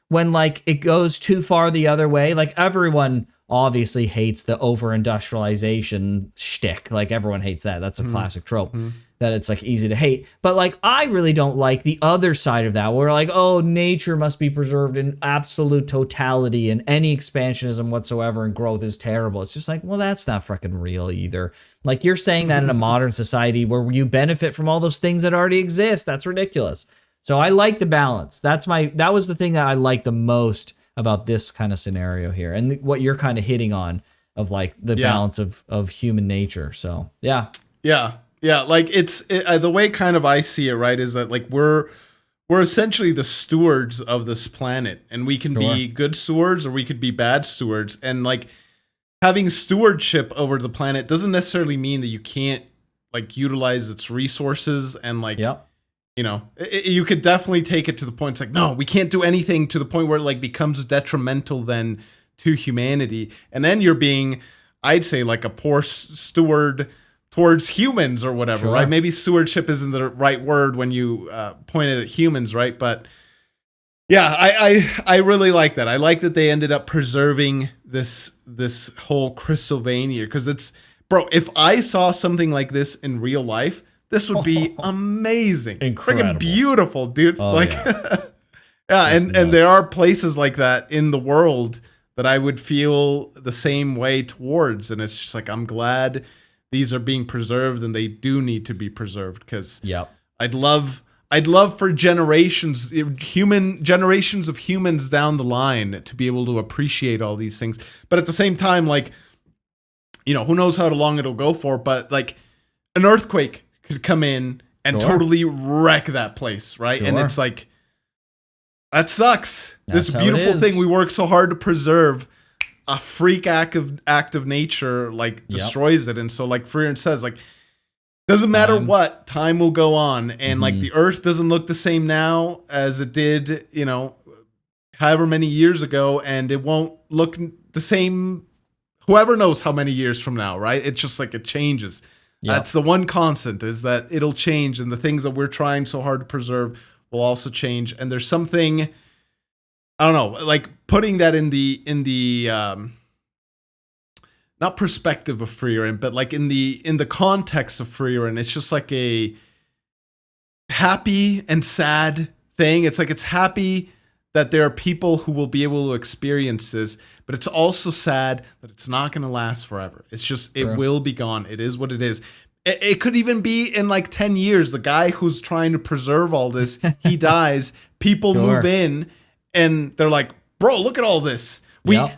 when like it goes too far the other way. Like everyone obviously hates the over-industrialization shtick. Like everyone hates that. That's a classic trope. That it's like easy to hate. But like I really don't like the other side of that where like, oh, nature must be preserved in absolute totality and any expansionism whatsoever and growth is terrible. It's just like, well, that's not freaking real either. Like you're saying that in a modern society where you benefit from all those things that already exist. That's ridiculous. So I like the balance. That was the thing that I like the most about this kind of scenario here and what you're kind of hitting on of like the balance of human nature. So Yeah, like the way kind of I see it, right, is that like we're essentially the stewards of this planet, and we can be good stewards or we could be bad stewards, and like having stewardship over the planet doesn't necessarily mean that you can't like utilize its resources and like you could definitely take it to the point. It's like, no, we can't do anything to the point where it like becomes detrimental then to humanity, and then you're being, I'd say, like a poor steward towards humans or whatever, right? Maybe stewardship isn't the right word when you point it at humans, right? But yeah, I really like that. I like that they ended up preserving this whole Crystalvania because it's, bro, if I saw something like this in real life, this would be amazing. Incredible. Freaking beautiful, dude. Oh, like and there are places like that in the world that I would feel the same way towards, and it's just like I'm glad these are being preserved, and they do need to be preserved because I'd love for generations of humans down the line to be able to appreciate all these things. But at the same time, like, who knows how long it'll go for, but like an earthquake could come in and totally wreck that place, right? And it's like, that sucks. This beautiful thing we work so hard to preserve, a freak act of nature like destroys it. And so like Frieren says, like, doesn't matter what, time will go on, and like the earth doesn't look the same now as it did, however many years ago, and it won't look the same whoever knows how many years from now, right? It's just like it changes. That's the one constant, is that it'll change, and the things that we're trying so hard to preserve will also change. And there's something, I don't know, like putting that in the not perspective of Frieren, but like in the context of Frieren, it's just like a happy and sad thing. It's like it's happy that there are people who will be able to experience this, but it's also sad that it's not going to last forever. It's just, it will be gone. It is what it is. It could even be in like 10 years, the guy who's trying to preserve all this, he dies, people move in, and they're like, bro, look at all this.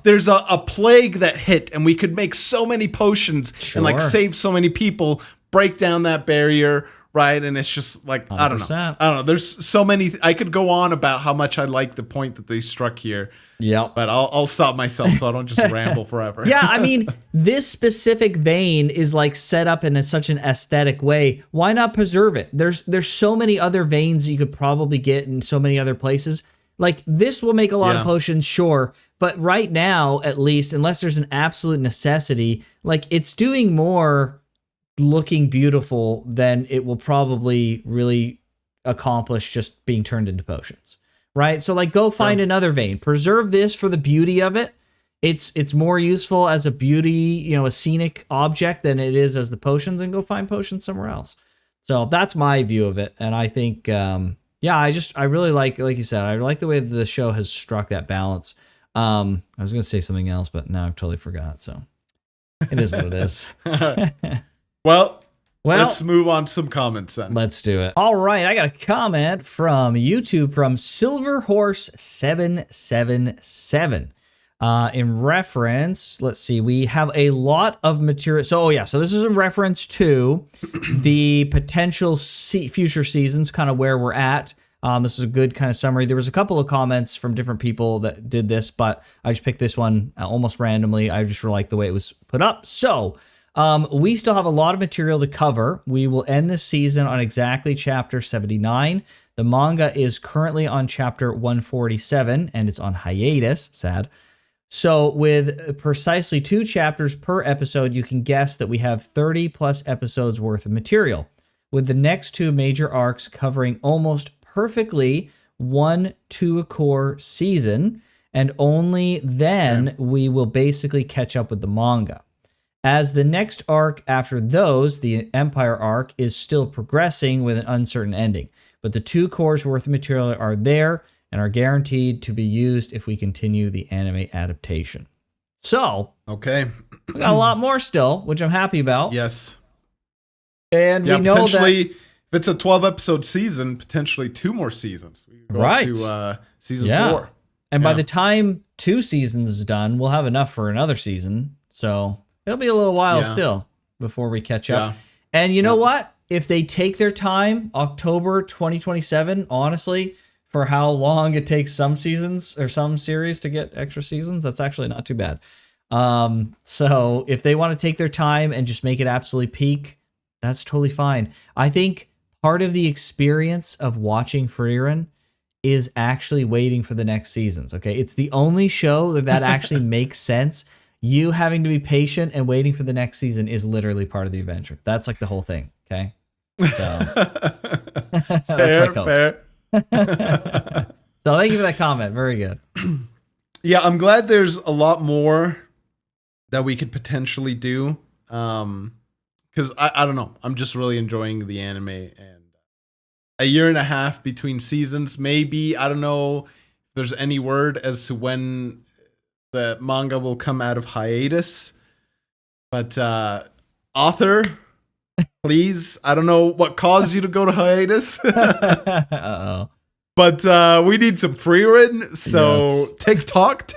There's a plague that hit, and we could make so many potions and like save so many people, break down that barrier, right? And it's just like, 100%. I don't know. There's so many. I could go on about how much I like the point that they struck here. But I'll stop myself so I don't just ramble forever. I mean, this specific vein is like set up in such an aesthetic way. Why not preserve it? There's so many other veins you could probably get in so many other places. Like, this will make a lot of potions, sure. But right now, at least, unless there's an absolute necessity, like, it's doing more looking beautiful than it will probably really accomplish just being turned into potions, right? So, like, go find another vein. Preserve this for the beauty of it. It's more useful as a beauty, a scenic object than it is as the potions, and go find potions somewhere else. So that's my view of it. And I think, I really like you said, I like the way the show has struck that balance. I was going to say something else, but now I've totally forgot. So it is what it is. Well, Well, let's move on to some comments then. Let's do it. All right, I got a comment from YouTube from Silverhorse777. In reference, let's see, we have a lot of material. So this is in reference to the potential future seasons, kind of where we're at. This is a good kind of summary. There was a couple of comments from different people that did this, but I just picked this one almost randomly. I just really like the way it was put up. So we still have a lot of material to cover. We will end this season on exactly chapter 79. The manga is currently on chapter 147, and it's on hiatus. Sad. So with precisely 2 chapters per episode, you can guess that we have 30 plus episodes worth of material, with the next 2 major arcs covering almost perfectly 1 to a core season, and only then we will basically catch up with the manga. As the next arc after those, the Empire arc, is still progressing with an uncertain ending, but the 2 cores worth of material are there and are guaranteed to be used if we continue the anime adaptation. So, okay, we got a lot more still, which I'm happy about. Yes. And we know potentially, that if it's a 12-episode season, potentially 2 more seasons. We go right to season 4. And by the time 2 seasons is done, we'll have enough for another season. So it'll be a little while still before we catch up. Yeah. And you know what? If they take their time, October 2027, honestly, for how long it takes some seasons or some series to get extra seasons, that's actually not too bad. So if they want to take their time and just make it absolutely peak, that's totally fine. I think part of the experience of watching Frieren is actually waiting for the next seasons. Okay, it's the only show that actually makes sense. You having to be patient and waiting for the next season is literally part of the adventure. That's like the whole thing. Okay, so fair. So thank you for that comment. Very good. Yeah, I'm glad there's a lot more that we could potentially do. Because I don't know, I'm just really enjoying the anime, and a year and a half between seasons, maybe. I don't know if there's any word as to when the manga will come out of hiatus, but author, please, I don't know what caused you to go to higehiatus. Uh-oh. But we need some Frieren, so Yes. TikTok.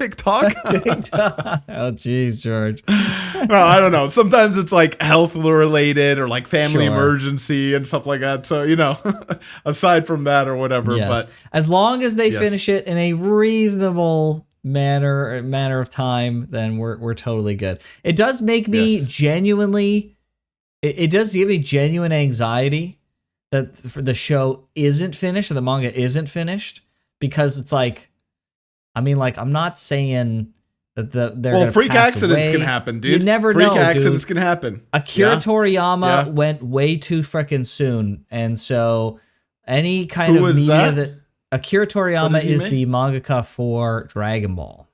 Oh, geez, George. No, I don't know. Sometimes it's like health related or like family Sure. emergency and stuff like that. So, aside from that or whatever. Yes. But as long as they Yes. finish it in a reasonable manner of time, then we're totally good. It does make me Yes. genuinely, it does give me genuine anxiety that the show isn't finished or the manga isn't finished, because it's like, I mean, like, I'm not saying that they're well, gonna freak pass accidents away. can happen, dude. You never freak know, accidents dude. can happen. Akira Yeah. Toriyama Yeah. went way too freaking soon, and so any kind Who of was media that? Akira What Toriyama did he is make? the mangaka for Dragon Ball.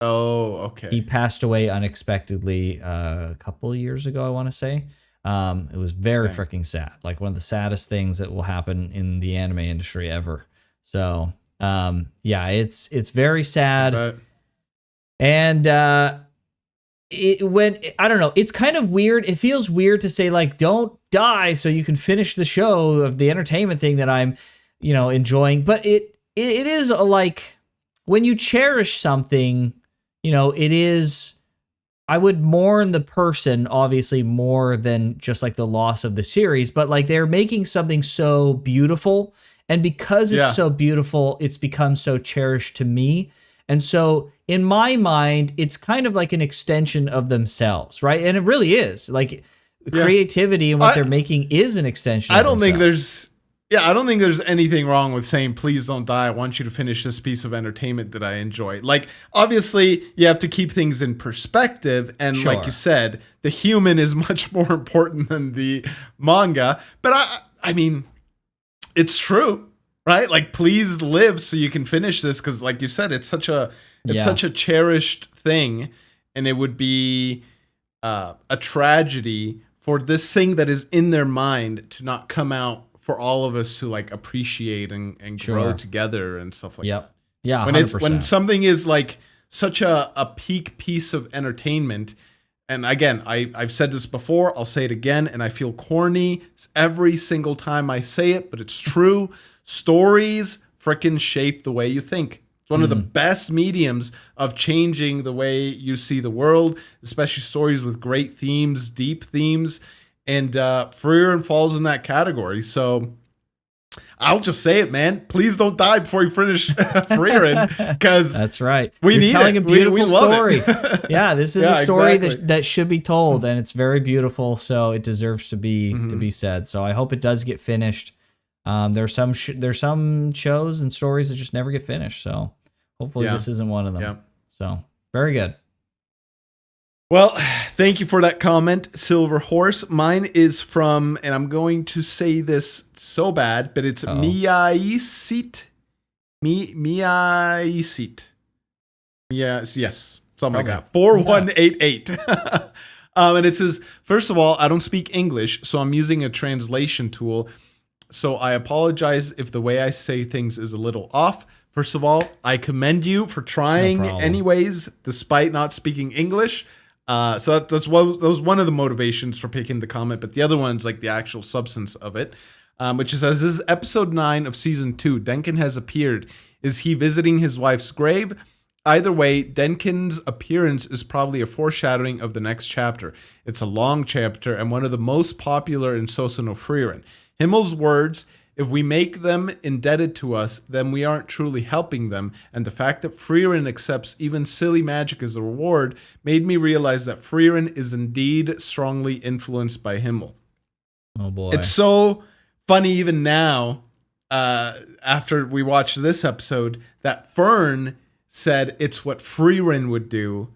Oh, okay. He passed away unexpectedly a couple years ago, I want to say. It was very Okay. freaking sad. Like one of the saddest things that will happen in the anime industry ever. So, yeah, it's very sad. But And I don't know, it's kind of weird. It feels weird to say, like, don't die so you can finish the show of the entertainment thing that I'm, enjoying. But it is like when you cherish something, it is. I would mourn the person, obviously, more than just like the loss of the series, but like they're making something so beautiful. And because it's Yeah. so beautiful, it's become so cherished to me. And so in my mind, it's kind of like an extension of themselves, right? And it really is. Like creativity and what they're making is an extension I of don't think themselves. I don't think there's anything wrong with saying, please don't die. I want you to finish this piece of entertainment that I enjoy. Like, obviously, you have to keep things in perspective. And Sure. like you said, the human is much more important than the manga. But I mean, it's true, right? Like, please live so you can finish this. Because like you said, it's such a cherished thing. And it would be a tragedy for this thing that is in their mind to not come out for all of us to like appreciate and grow Sure. together and stuff like that. Yeah. When 100%. when something is like such a peak piece of entertainment, and again, I've said this before, I'll say it again, and I feel corny every single time I say it, but it's true. Stories frickin' shape the way you think. It's one of the best mediums of changing the way you see the world, especially stories with great themes, deep themes, and Frieren falls in that category. So I'll just say it, man. Please don't die before you finish Frieren, because that's right. We You're need telling it. a beautiful we love story. It. Yeah, this is a story exactly. that should be told, and it's very beautiful. So it deserves to be said. So I hope it does get finished. There's some shows and stories that just never get finished. So hopefully this isn't one of them. Yeah. So very good. Well, thank you for that comment, Silver Horse. Mine is from, and I'm going to say this so bad, but it's Miaisit. Miaisit. Yes, something like that. 4188. And it says, first of all, I don't speak English, so I'm using a translation tool. So I apologize if the way I say things is a little off. First of all, I commend you for trying anyways, despite not speaking English. So that was one of the motivations for picking the comment, but the other one's like the actual substance of it, which says, this is episode 9 of season 2. Denkin has appeared. Is he visiting his wife's grave? Either way, Denkin's appearance is probably a foreshadowing of the next chapter. It's a long chapter and one of the most popular in Sousou no Frieren. Himmel's words, if we make them indebted to us, then we aren't truly helping them, and the fact that Frieren accepts even silly magic as a reward made me realize that Frieren is indeed strongly influenced by Himmel. Oh boy. It's so funny even now, after we watched this episode, that Fern said it's what Frieren would do,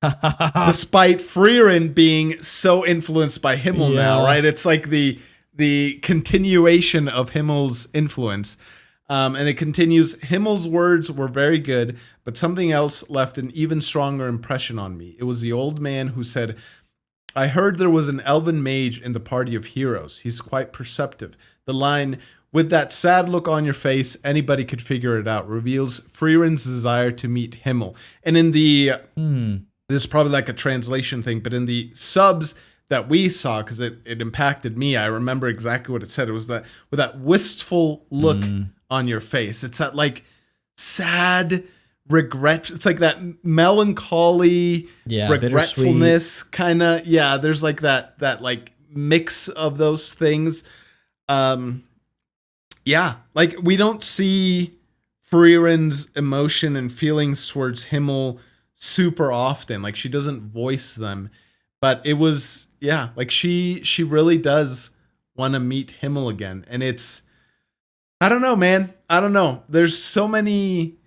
despite Frieren being so influenced by Himmel now, right? It's like the continuation of Himmel's influence. And it continues, Himmel's words were very good, but something else left an even stronger impression on me. It was the old man who said, I heard there was an elven mage in the party of heroes. He's quite perceptive. The line, with that sad look on your face, anybody could figure it out, reveals Frieren's desire to meet Himmel. And in the, this is probably like a translation thing, but in the subs that we saw, because it impacted me, I remember exactly what it said. It was that with that wistful look on your face. It's that like sad regret. It's like that melancholy regretfulness kind of. Yeah, there's like that like mix of those things. Yeah, like we don't see Frieren's emotion and feelings towards Himmel super often. Like she doesn't voice them. But it was, yeah, like she really does want to meet Himmel again. And it's, I don't know, man. I don't know. There's so many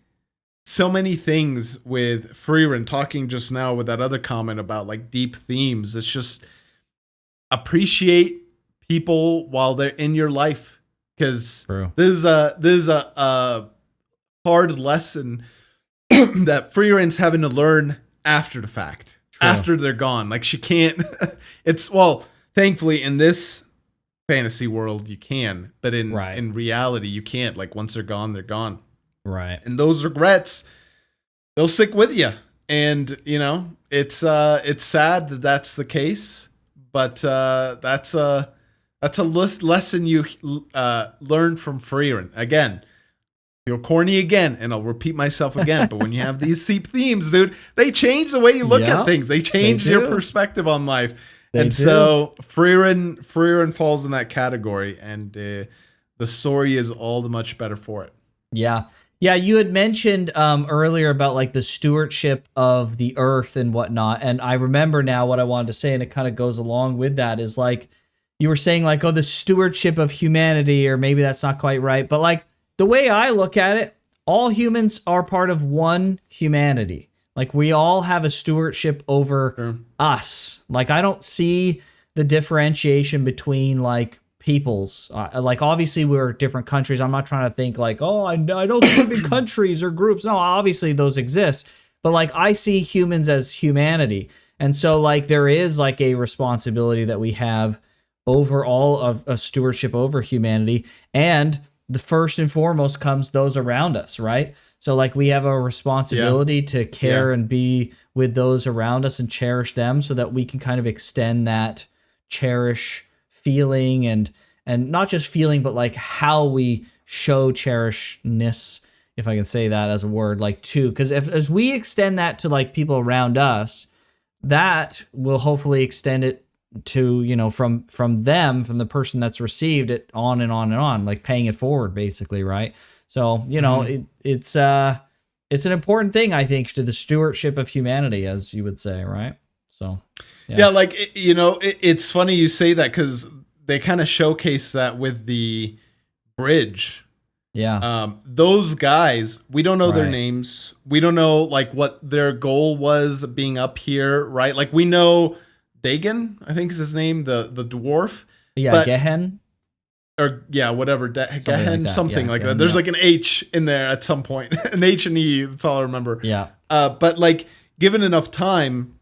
things with Frieren, talking just now with that other comment about like deep themes. It's just appreciate people while they're in your life. Because this is a hard lesson that Frieren's having to learn after the fact. After they're gone. Like she can't, thankfully in this fantasy world you can, but in reality you can't. Like once they're gone, they're gone. Right. And those regrets, they'll stick with you. And you know, it's sad that that's the case, but that's a lesson you learn from Frieren. Again, feel corny again, and I'll repeat myself again, but when you have these deep themes, dude, they change the way you look at things. They change your perspective on life. So Frieren falls in that category, and the story is all the much better for it. Yeah. You had mentioned earlier about like the stewardship of the earth and whatnot, and I remember now what I wanted to say, and it kind of goes along with that, is like you were saying like, oh, the stewardship of humanity, or maybe that's not quite right, but like the way I look at it, all humans are part of one humanity. Like we all have a stewardship over us. Like I don't see the differentiation between like peoples. Like obviously we're different countries. I'm not trying to think like, oh, I don't live in countries or groups. No, obviously those exist. But like I see humans as humanity. And so like there is like a responsibility that we have over all of a stewardship over humanity. And the first and foremost comes those around us, right? So like we have a responsibility to care and be with those around us and cherish them, so that we can kind of extend that cherish feeling, and not just feeling, but like how we show cherishness, if I can say that as a word, like too, because as we extend that to like people around us, that will hopefully extend it to, you know, from them, from the person that's received it, on and on and on, like paying it forward, basically, right? So, you know, it's an important thing, I think, to the stewardship of humanity, as you would say, right? So, yeah, like, you know, it's funny you say that, because they kind of showcase that with the bridge. Yeah. Those guys, we don't know their names. We don't know like what their goal was being up here, right? Like, we know Dagon, I think is his name, the dwarf. Yeah, Gehen. Or yeah, whatever, Gehen, something like Gehen, that. There's like an H in there at some point, an H and E. That's all I remember. Yeah. But like, given enough time,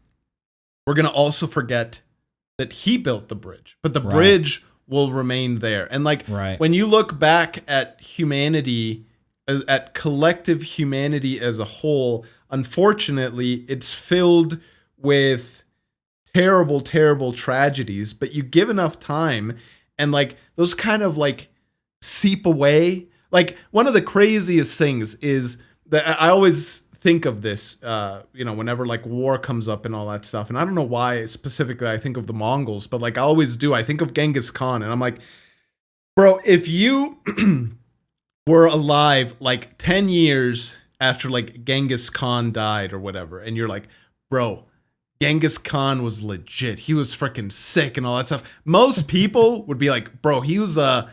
we're gonna also forget that he built the bridge, but the bridge will remain there. And like, when you look back at humanity, at collective humanity as a whole, unfortunately, it's filled with terrible, terrible tragedies. But you give enough time, and like, those kind of like seep away. Like, one of the craziest things is that I always think of this, you know, whenever like war comes up and all that stuff. And I don't know why specifically I think of the Mongols, but like I always do. I think of Genghis Khan, and I'm like, bro, if you were alive like 10 years after like Genghis Khan died or whatever, and you're like, bro, Genghis Khan was legit. He was freaking sick and all that stuff. Most people would be like, bro, he was a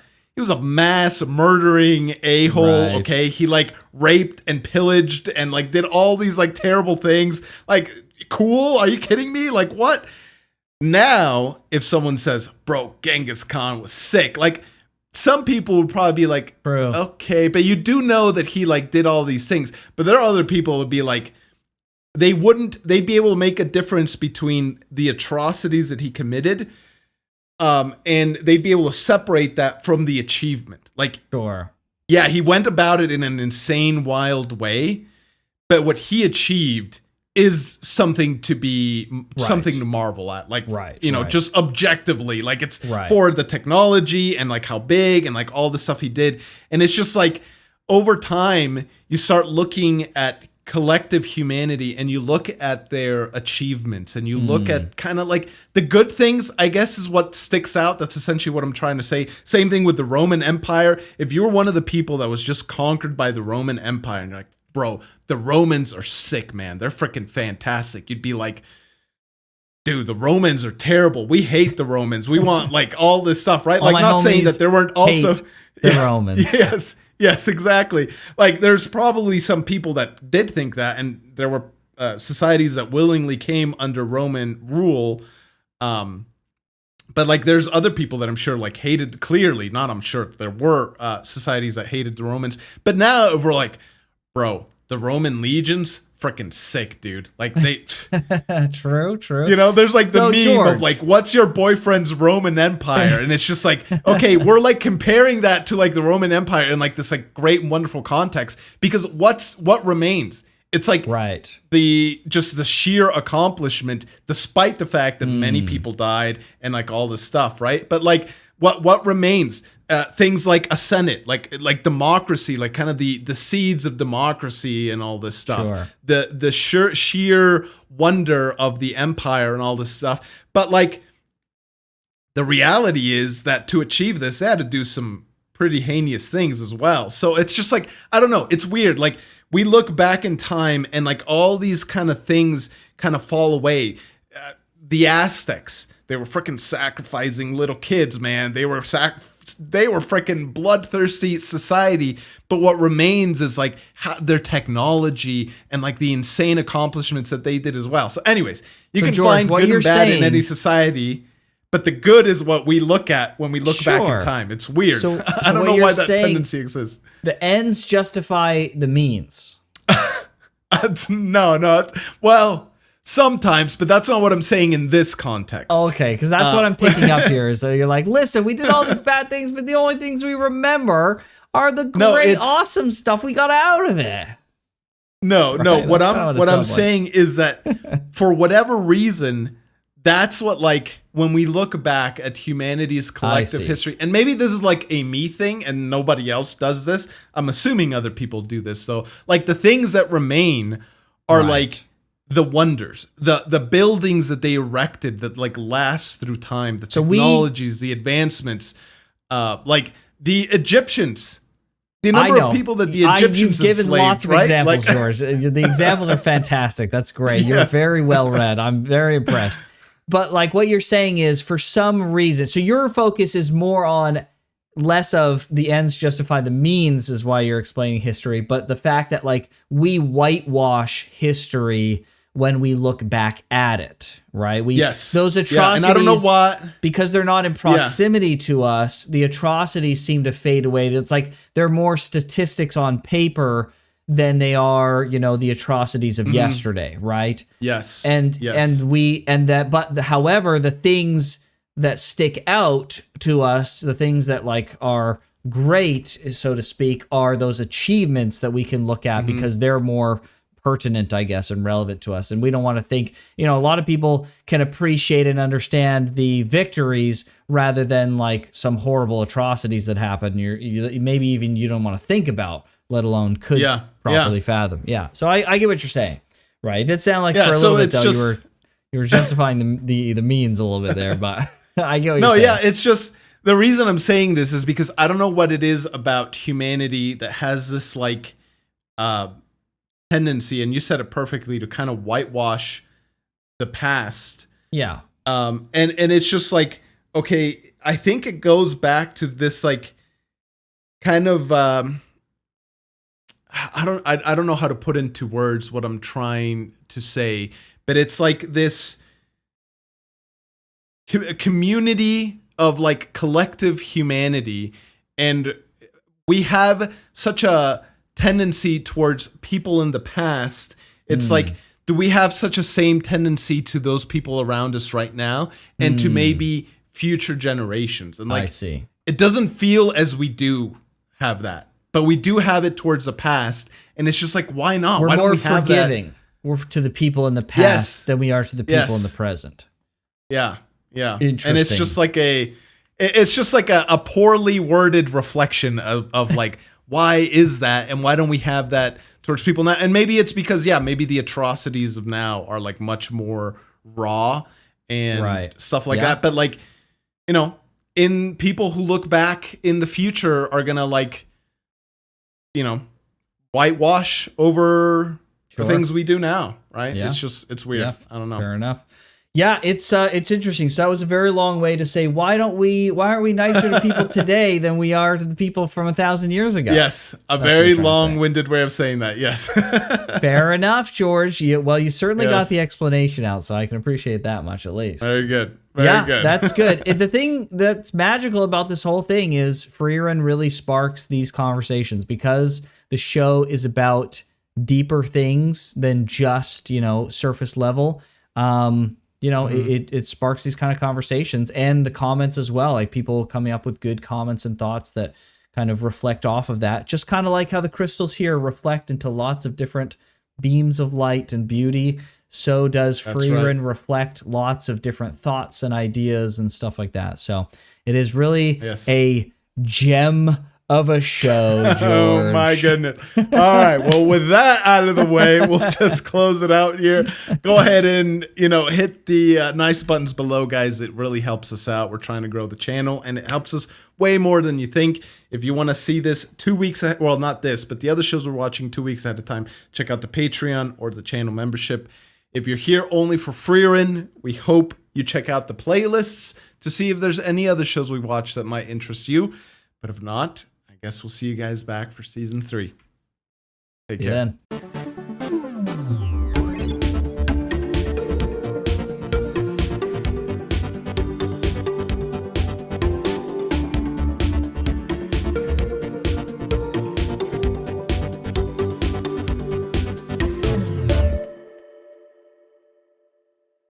mass murdering a-hole, okay? He like raped and pillaged and like did all these like terrible things. Like, cool? Are you kidding me? Like, what? Now, if someone says, bro, Genghis Khan was sick, like, some people would probably be like, okay, but you do know that he like did all these things. But there are other people who would be like, they'd be able to make a difference between the atrocities that he committed, and they'd be able to separate that from the achievement. Like, yeah, he went about it in an insane, wild way, but what he achieved is something to be something to marvel at. Like, you know, just objectively, like, it's for the technology and like how big and like all the stuff he did. And it's just like, over time, you start looking at collective humanity and you look at their achievements and you look at kind of like the good things, I guess, is what sticks out. That's essentially what I'm trying to say. Same thing with the Roman Empire. If you were one of the people that was just conquered by the Roman Empire and you're like, bro, the Romans are sick, man, they're freaking fantastic, you'd be like, dude, the Romans are terrible. We hate the Romans. We want like all this stuff, right? Like, not saying that there weren't also the Romans. Yes, exactly. Like, there's probably some people that did think that, and there were societies that willingly came under Roman rule. But like, there's other people that I'm sure like hated, clearly, not I'm sure, there were societies that hated the Romans. But now we're like, bro, the Roman legions, freaking sick, dude. Like, they true. You know, there's like the meme of like, what's your boyfriend's Roman Empire? And it's just like, okay, we're like comparing that to like the Roman Empire in like this like great and wonderful context, because what remains? It's like the sheer accomplishment, despite the fact that many people died and like all this stuff, right? But like, what remains? Things like a Senate, like democracy, like kind of the seeds of democracy and all this stuff. The sheer wonder of the empire and all this stuff. But like, the reality is that to achieve this, they had to do some pretty heinous things as well. So it's just like, I don't know. It's weird. Like, we look back in time and like all these kind of things kind of fall away. The Aztecs, they were freaking sacrificing little kids, man. They were freaking bloodthirsty society. But what remains is like their technology and like the insane accomplishments that they did as well. So anyways, you can find good and bad in any society, but the good is what we look at when we look back in time. It's weird. So I don't know why that tendency exists. The ends justify the means. No. Well, sometimes, but that's not what I'm saying in this context. Okay, because that's what I'm picking up here. So you're like, listen, we did all these bad things, but the only things we remember are the great, awesome stuff we got out of it. No, Right? no. That's What kinda I'm what it what I'm sounds like. saying is that for whatever reason, that's what, like, when we look back at humanity's collective see. history, and maybe this is like a me thing and nobody else does this. I'm assuming other people do this. So like the things that remain are Right. like the wonders, the buildings that they erected that like last through time, the So technologies, the advancements, like the Egyptians. The I number know. of people that the You've Egyptians given enslaved, lots of right? examples, Like, George. The examples are fantastic. That's great. You're Yes. very well read. I'm very impressed. But like what you're saying is for some reason, so your focus is more on less of the ends justify the means is why you're explaining history, but the fact that like we whitewash history when we look back at it, right? yes. Those Yeah, atrocities, and I don't know what. because they're not in proximity to us, the atrocities seem to fade away. It's like they're more statistics on paper than they are, the atrocities of yesterday, right? Yes. And yes. however, the things that stick out to us, the things that like are great, so to speak, are those achievements that we can look at because they're more pertinent, I guess, and relevant to us. And we don't want to think, a lot of people can appreciate and understand the victories rather than like some horrible atrocities that happen. You maybe even you don't want to think about, let alone could properly fathom. Yeah. So I get what you're saying. Right. It did sound like for a little bit though you were justifying the means a little bit there, but I get what you're saying. Yeah, it's just the reason I'm saying this is because I don't know what it is about humanity that has this like tendency, and you said it perfectly, to kind of whitewash the past. Yeah. And it's just like, okay, I think it goes back to this like kind of I don't know how to put into words what I'm trying to say, but it's like this community of like collective humanity, and we have such a tendency towards people in the past. It's like, do we have such a same tendency to those people around us right now and to maybe future generations? And like, I see. It doesn't feel as we do have that, but we do have it towards the past, and it's just like, why not? We're Why more don't we have forgiving. that? We're to the people in the past than we are to the people in the present. Yeah. Yeah. Interesting. And it's just like a poorly worded reflection of like, why is that? And why don't we have that towards people now? And maybe it's because, maybe the atrocities of now are like much more raw and stuff like that. But like, in people who look back in the future are going to like, whitewash over the things we do now. Right. Yeah. It's weird. Yeah. I don't know. Fair enough. Yeah, it's interesting. So that was a very long way to say why aren't we nicer to people today than we are to the people from 1,000 years ago? Yes, very long-winded way of saying that. Yes. Fair enough, George. You certainly got the explanation out, so I can appreciate that much at least. Very good. Very good. That's good. The thing that's magical about this whole thing is Frieren really sparks these conversations because the show is about deeper things than just, surface level. It sparks these kind of conversations and the comments as well, like people coming up with good comments and thoughts that kind of reflect off of that. Just kind of like how the crystals here reflect into lots of different beams of light and beauty. So does Frieren reflect lots of different thoughts and ideas and stuff like that. So it is really a gem of a show, George. Oh my goodness. All right. Well, with that out of the way, we'll just close it out here. Go ahead and, hit the nice buttons below, guys. It really helps us out. We're trying to grow the channel, and it helps us way more than you think. If you want to see this 2 weeks ahead, well, not this, but the other shows we're watching 2 weeks ahead of time, check out the Patreon or the channel membership. If you're here only for Frieren, we hope you check out the playlists to see if there's any other shows we watch that might interest you. But if not, I guess we'll see you guys back for season 3. Take care. Then.